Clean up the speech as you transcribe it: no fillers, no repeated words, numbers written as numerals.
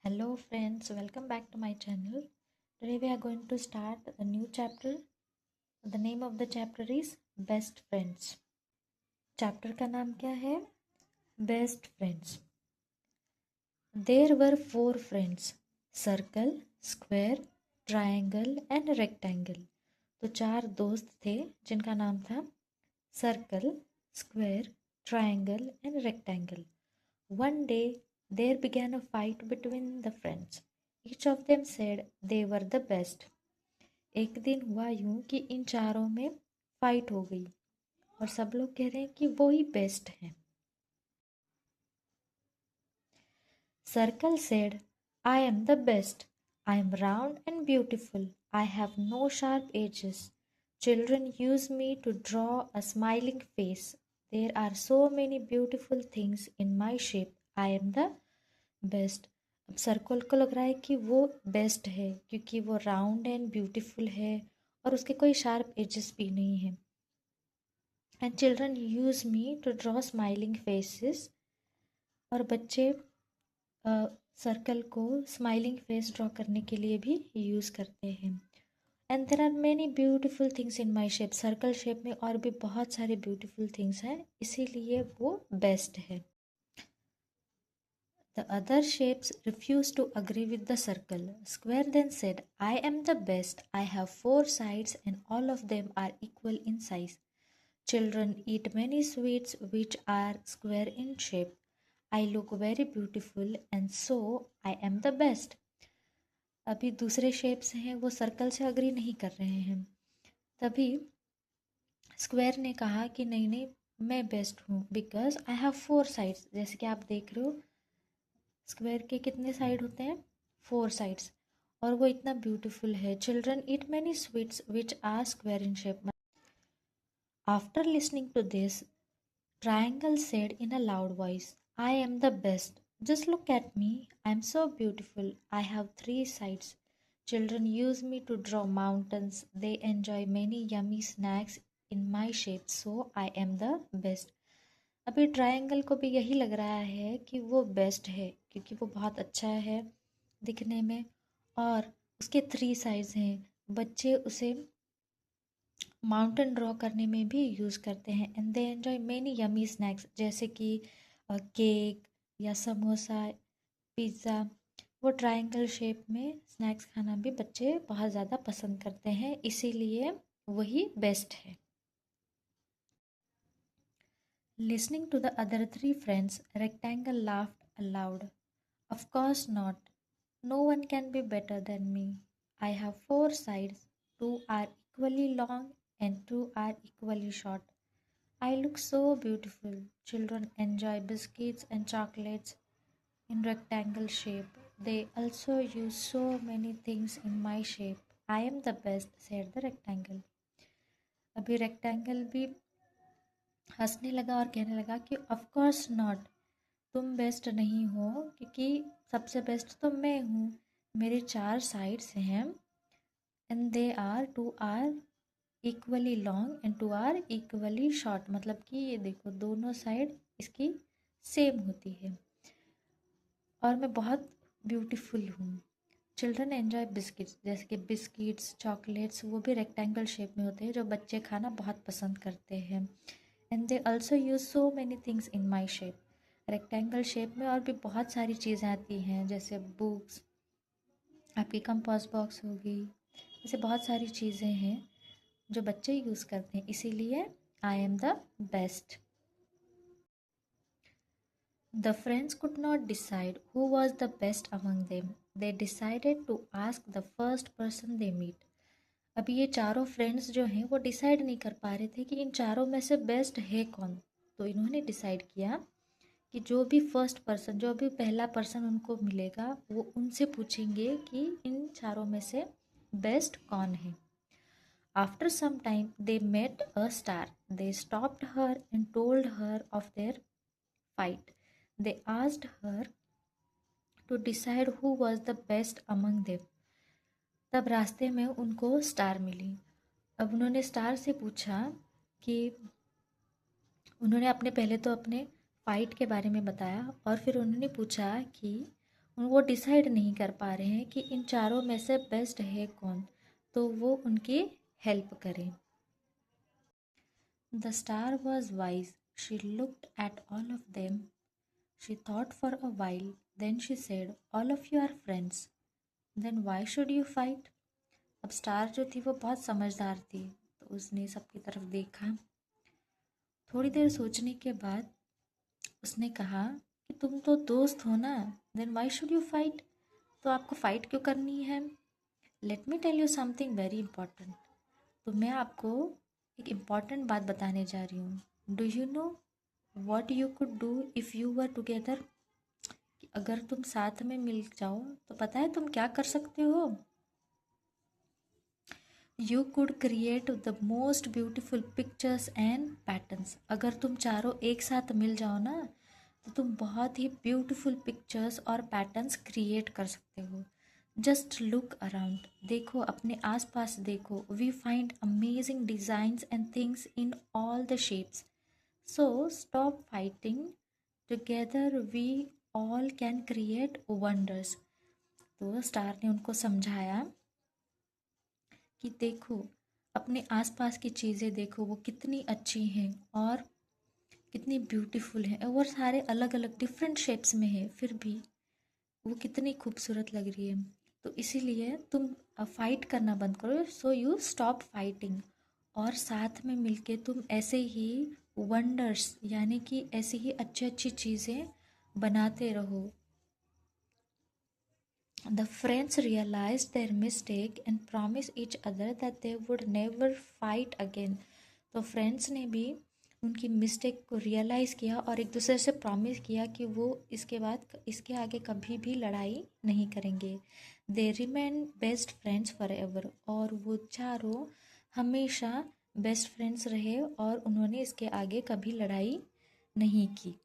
Hello friends, welcome back to my channel. Today we are going to start a new chapter. The name of the chapter is Best Friends. Chapter का नाम क्या है? Best Friends. There were 4 friends: circle, square, triangle and rectangle. तो 4 दोस्त थे जिनका नाम था circle, square, triangle and rectangle. One day there began a fight between the friends. Each of them said they were the best. एक दिन हुआ यूं कि इन चारों में फाइट हो गई और सब लोग कह रहे हैं कि वो ही बेस्ट हैं. Circle said, I am the best. I am round and beautiful. I have no sharp edges. Children use me to draw a smiling face. There are so many beautiful things in my shape. I am the best. अब circle को लग रहा है कि वो best है क्योंकि वो राउंड एंड ब्यूटीफुल है और उसके कोई शार्प एजेस भी नहीं है. And children use me to draw smiling faces. और बच्चे सर्कल को स्माइलिंग फेस ड्रॉ करने के लिए भी यूज़ करते हैं. And there are many beautiful things in my shape. Circle shape में और भी बहुत सारे ब्यूटीफुल थिंग्स हैं, इसीलिए वो बेस्ट है. The other shapes refused to agree with the circle. Square then said, I am the best. I have 4 sides and all of them are equal in size. Children eat many sweets which are square in shape. I look very beautiful and so I am the best. अभी दूसरे shapes हैं वो circle से agree नहीं कर रहे हैं. तभी स्क्वायर ने कहा कि नहीं नहीं, मैं बेस्ट हूँ बिकॉज आई हैव 4 साइड्स. जैसे कि आप देख रहे हो स्क्वायर के कितने साइड होते हैं? 4 साइड्स. और वो इतना ब्यूटीफुल है. Children eat many sweets which are square in shape. After listening to this, triangle said in a loud voice, I am the best. Just look at me, I am so beautiful. I have 3 sides. Children use me to draw mountains. They enjoy many yummy snacks in my shape. So I am the best. अभी triangle को भी यही लग रहा है कि वो best है क्योंकि वो बहुत अच्छा है दिखने में और उसके 3 साइड्स हैं. बच्चे उसे माउंटेन ड्रॉ करने में भी यूज़ करते हैं. And they enjoy many yummy snacks जैसे कि केक या समोसा, पिज़्ज़ा. वो ट्रायंगल शेप में स्नैक्स खाना भी बच्चे बहुत ज़्यादा पसंद करते हैं, इसीलिए वही बेस्ट है. Listening to the other 3 friends, Rectangle laughed aloud. Of course not. No one can be better than me. I have 4 sides. 2 are equally long and 2 are equally short. I look so beautiful. Children enjoy biscuits and chocolates in rectangle shape. They also use so many things in my shape. I am the best, said the rectangle. अभी rectangle भी हंसने लगा और कहने लगा कि of course not, तुम best नहीं हो क्योंकि सबसे बेस्ट तो मैं हूँ. मेरे 4 साइड्स हैं and they are 2 are equally long and 2 are equally short. मतलब कि ये देखो दोनों साइड इसकी सेम होती है और मैं बहुत ब्यूटीफुल हूँ. Children enjoy biscuits. जैसे कि बिस्किट्स, चॉकलेट्स वो भी रेक्टेंगल शेप में होते हैं जो बच्चे खाना बहुत पसंद करते हैं. And they also use so many things in my shape. Rectangle shape में और भी बहुत सारी चीज़ें आती हैं जैसे बुक्स, आपकी कंपास बॉक्स होगी, ऐसे बहुत सारी चीज़ें हैं जो बच्चे यूज़ करते हैं, इसीलिए आई am the best. The friends could not decide who was the best among them. They decided to ask the first person they meet. अभी ये चारों फ्रेंड्स जो हैं वो डिसाइड नहीं कर पा रहे थे कि इन चारों में से बेस्ट है कौन. तो इन्होंने डिसाइड किया कि जो भी फर्स्ट पर्सन, जो भी पहला पर्सन उनको मिलेगा वो उनसे पूछेंगे कि इन चारों में से बेस्ट कौन है. After some time they met a star. They stopped her and told her of their fight. They asked her to decide who was the best among them. तब रास्ते में उनको स्टार मिली. अब उन्होंने स्टार से पूछा कि उन्होंने अपने पहले तो अपने फ़ाइट के बारे में बताया और फिर उन्होंने पूछा कि वो डिसाइड नहीं कर पा रहे हैं कि इन चारों में से बेस्ट है कौन, तो वो उनकी हेल्प करें। The star was wise, she looked at all of them, she thought for a while, then she said, all of you are friends, then why should you fight. अब स्टार जो थी वो बहुत समझदार थी, तो उसने सबकी तरफ देखा। थोड़ी देर सोचने के बाद उसने कहा कि तुम तो दोस्त हो ना, then why should you fight, तो आपको फाइट क्यों करनी है। Let me tell you something very important, तो मैं आपको एक इम्पॉर्टेंट बात बताने जा रही हूँ। Do you know what you could do if you were together, अगर तुम साथ में मिल जाओ तो पता है तुम क्या कर सकते हो। You could create the most beautiful pictures and patterns, अगर तुम चारों एक साथ मिल जाओ ना तो तुम बहुत ही ब्यूटिफुल पिक्चर्स और पैटर्न्स क्रिएट कर सकते हो। जस्ट लुक अराउंड, देखो अपने आसपास देखो, we find amazing designs and things in all the shapes, so stop fighting, together we all can create wonders. तो स्टार ने उनको समझाया कि देखो अपने आसपास की चीज़ें देखो, वो कितनी अच्छी हैं और कितनी ब्यूटीफुल हैं, और सारे अलग अलग डिफरेंट शेप्स में है, फिर भी वो कितनी खूबसूरत लग रही है। तो इसीलिए तुम फाइट करना बंद करो, सो यू स्टॉप फाइटिंग, और साथ में मिलके तुम ऐसे ही वंडर्स यानी कि ऐसी ही अच्छी अच्छी चीज़ें बनाते रहो। The friends realized their mistake and promised each other that they would never fight again. तो फ्रेंड्स ने भी उनकी मिस्टेक को रियलाइज़ किया और एक दूसरे से प्रॉमिस किया कि वो इसके बाद इसके आगे कभी भी लड़ाई नहीं करेंगे। They remain best friends for ever, और वो चारों हमेशा बेस्ट फ्रेंड्स रहे और उन्होंने इसके आगे कभी लड़ाई नहीं की।